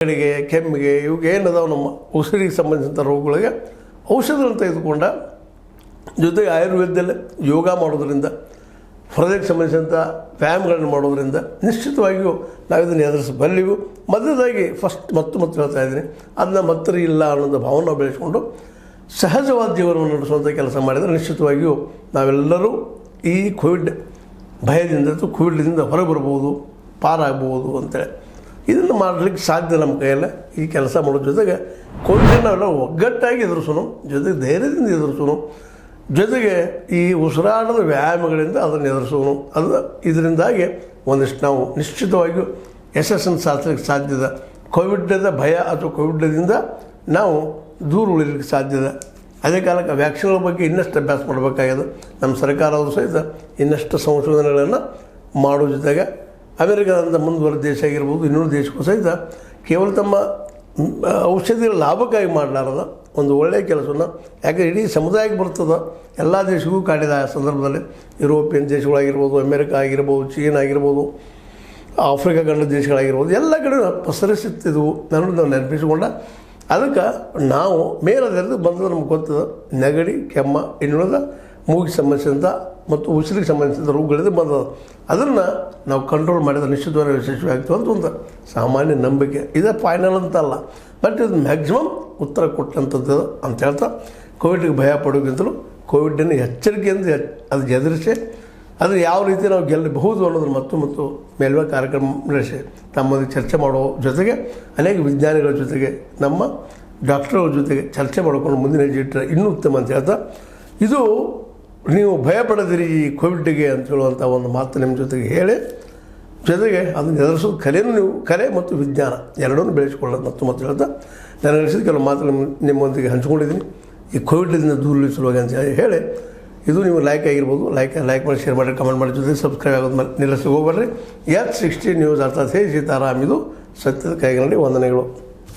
ನೆಗಡಿಗೆ, ಕೆಮ್ಮಿಗೆ, ಇವಾಗ ಏನದಾವ ನಮ್ಮ ಉಸಿರಿಗೆ ಸಂಬಂಧಿಸಿದ ರೋಗಗಳಿಗೆ ಔಷಧಗಳನ್ನು ತೆಗೆದುಕೊಂಡ ಜೊತೆಗೆ ಆಯುರ್ವೇದದಲ್ಲಿ ಯೋಗ ಮಾಡೋದರಿಂದ, ಹೃದಯಕ್ಕೆ ಸಂಬಂಧಿಸಿದಂಥ ವ್ಯಾಯಾಮಗಳನ್ನು ಮಾಡೋದರಿಂದ ನಿಶ್ಚಿತವಾಗಿಯೂ ನಾವು ಇದನ್ನು ಎದುರಿಸಬಲ್ಲಿವು. ಮಧ್ಯದಾಗಿ ಮತ್ತೆ ಹೇಳ್ತಾ ಇದ್ದೀನಿ, ಅದನ್ನ ಮತ್ತೆ ಇಲ್ಲ ಅನ್ನೋದು ಭಾವನೆ ಬೆಳೆಸ್ಕೊಂಡು ಸಹಜವಾದ ಜೀವನವನ್ನು ನಡೆಸುವಂಥ ಕೆಲಸ ಮಾಡಿದರೆ ನಿಶ್ಚಿತವಾಗಿಯೂ ನಾವೆಲ್ಲರೂ ಈ ಕೋವಿಡ್ ಭಯದಿಂದ ಕೋವಿಡ್ದಿಂದ ಹೊರಬರ್ಬೋದು, ಪಾರಾಗ್ಬೋದು ಅಂತೇಳಿ. ಇದನ್ನು ಮಾಡಲಿಕ್ಕೆ ಸಾಧ್ಯ ನಮ್ಮ ಕೈಯಲ್ಲ. ಈ ಕೆಲಸ ಮಾಡೋದ್ರ ಜೊತೆಗೆ ಕೋವಿಡನ್ನು ನಾವೆಲ್ಲ ಒಗ್ಗಟ್ಟಾಗಿ ಎದುರಿಸೋಣ, ಜೊತೆಗೆ ಧೈರ್ಯದಿಂದ ಎದುರಿಸೋಣ, ಜೊತೆಗೆ ಈ ಉಸಿರಾಟದ ವ್ಯಾಯಾಮಗಳಿಂದ ಅದನ್ನು ಎದುರಿಸೋಣ. ಇದರಿಂದಾಗಿ ಒಂದಿಷ್ಟು ನಾವು ನಿಶ್ಚಿತವಾಗಿಯೂ ಯಶಸ್ಸನ್ನು ಸಾಧಿಸಲಿಕ್ಕೆ ಸಾಧ್ಯದ. ಕೋವಿಡ್ದ ಭಯ ಅಥವಾ ಕೋವಿಡ್ದಿಂದ ನಾವು ದೂರ ಉಳಿಲಿಕ್ಕೆ ಸಾಧ್ಯದ. ಅದೇ ಕಾಲಕ್ಕೆ ವ್ಯಾಕ್ಸಿನ್ಗಳ ಬಗ್ಗೆ ಇನ್ನಷ್ಟು ಅಭ್ಯಾಸ ಮಾಡಬೇಕಾಗಿದೆ. ನಮ್ಮ ಸರ್ಕಾರವರು ಸಹಿತ ಇನ್ನಷ್ಟು ಸಂಶೋಧನೆಗಳನ್ನು ಮಾಡೋ ಜೊತೆಗೆ ಅಮೆರಿಕದಿಂದ ಮುಂದುವರೆದ ದೇಶ ಆಗಿರ್ಬೋದು, ಇನ್ನೊಂದು ದೇಶಕ್ಕೂ ಸಹಿತ ಕೇವಲ ತಮ್ಮ ಔಷಧಿಗಳ ಲಾಭಕ್ಕಾಗಿ ಮಾಡಲಾರದ ಒಂದು ಒಳ್ಳೆಯ ಕೆಲಸವನ್ನು, ಯಾಕೆ ಇಡೀ ಸಮುದಾಯಕ್ಕೆ ಬರ್ತದೆ, ಎಲ್ಲ ದೇಶಕ್ಕೂ ಕಾಡಿದ ಆ ಸಂದರ್ಭದಲ್ಲಿ ಯುರೋಪಿಯನ್ ದೇಶಗಳಾಗಿರ್ಬೋದು, ಅಮೆರಿಕ ಆಗಿರ್ಬೋದು, ಚೀನಾ ಆಗಿರ್ಬೋದು, ಆಫ್ರಿಕಾ ಖಂಡ ದೇಶಗಳಾಗಿರ್ಬೋದು, ಎಲ್ಲ ಕಡೆ ಪಸರಿಸುತ್ತಿದ್ದವು ನಾನು ನಾವು ನೆನಪಿಸಿಕೊಂಡ. ಅದಕ್ಕೆ ನಾವು ಮೇಲದೆಲ್ಲ ಬಂದದ್ದು ನಮ್ಗೆ ಗೊತ್ತದ, ನೆಗಡಿ, ಕೆಮ್ಮ, ಇನ್ನುಳಿದ ಮೂಗಿಗೆ ಸಂಬಂಧಿಸಿದಂಥ ಮತ್ತು ಉಸಿರಿಗೆ ಸಂಬಂಧಿಸಿದ ರೋಗಗಳಿಂದ ಬಂದದ. ಅದನ್ನು ನಾವು ಕಂಟ್ರೋಲ್ ಮಾಡಿದರೆ ನಿಶ್ಚಿತವಾಗಿ ಯಶಸ್ವಿ ಆಗ್ತೀವಿ ಅಂತ ಒಂದು ಸಾಮಾನ್ಯ ನಂಬಿಕೆ. ಇದೇ ಫೈನಲ್ ಅಂತಲ್ಲ, ಬಟ್ ಇದು ಮ್ಯಾಕ್ಸಿಮಮ್ ಉತ್ತರ ಕೊಟ್ಟಂಥದ್ದು ಅಂತ ಹೇಳ್ತಾ, ಕೋವಿಡ್ಗೆ ಭಯ ಪಡೋಕ್ಕಿಂತಲೂ ಕೋವಿಡನ್ನು ಎಚ್ಚರಿಕೆಯಿಂದ ಅದು ಎದುರಿಸಿ ಅದು ಯಾವ ರೀತಿ ನಾವು ಗೆಲ್ಲಬಹುದು ಅನ್ನೋದನ್ನು ಮತ್ತು ಮೇಲ್ವೆ ಕಾರ್ಯಕ್ರಮ ನಡೆಸಿ ತಮ್ಮೊಂದಿಗೆ ಚರ್ಚೆ ಮಾಡೋ ಜೊತೆಗೆ ಅನೇಕ ವಿಜ್ಞಾನಿಗಳ ಜೊತೆಗೆ ನಮ್ಮ ಡಾಕ್ಟರ್ಗಳ ಜೊತೆಗೆ ಚರ್ಚೆ ಮಾಡ್ಕೊಂಡು ಮುಂದಿನ ಹೆಜ್ಜೆ ಇಟ್ಟರೆ ಇನ್ನೂ ಉತ್ತಮ ಅಂತ ಹೇಳ್ತಾ, ಇದು ನೀವು ಭಯಪಡದಿರಿ ಈ ಕೋವಿಡ್ಗೆ ಅಂತ ಹೇಳುವಂಥ ಒಂದು ಮಾತು ನಿಮ್ಮ ಜೊತೆಗೆ ಹೇಳಿ, ಜೊತೆಗೆ ಅದನ್ನು ಎದುರಿಸೋದು ಕಲೆಯೂ ನೀವು ಕಲೆ ಮತ್ತು ವಿಜ್ಞಾನ ಎರಡನ್ನೂ ಬೆಳೆಸ್ಕೊಳ್ಳೋದು ಮತ್ತು ಹೇಳ್ತಾ ನಾನು ನಡೆಸಿದ ಕೆಲವು ಮಾತು ನಿಮ್ಮೊಂದಿಗೆ ಹಂಚ್ಕೊಂಡಿದ್ದೀನಿ ಈ ಕೋವಿಡ್ದಿಂದ ದೂರ ಸಲುವಾಗಿ ಅಂತ ಹೇಳಿ. ಇದು ನೀವು ಲೈಕ್ ಆಗಿರ್ಬೋದು, ಲೈಕ್ ಮಾಡಿ, ಶೇರ್ ಮಾಡಿ, ಕಮೆಂಟ್ ಮಾಡಿ, ಜೊತೆಗೆ ಸಬ್ಸ್ಕ್ರೈಬ್ ಆಗೋದು ಮೇಲೆ ನಿಲ್ಲಿಸಿ ಹೋಗ್ಬರ್ರಿ. H16 ನ್ಯೂಸ್ ಅರ್ಥಾತ್ ಹೇ ಸೀತಾರಾಮ್, ಇದು ಸತ್ಯದ ಕೈಗಳಲ್ಲಿ ವಂದನೆಗಳು.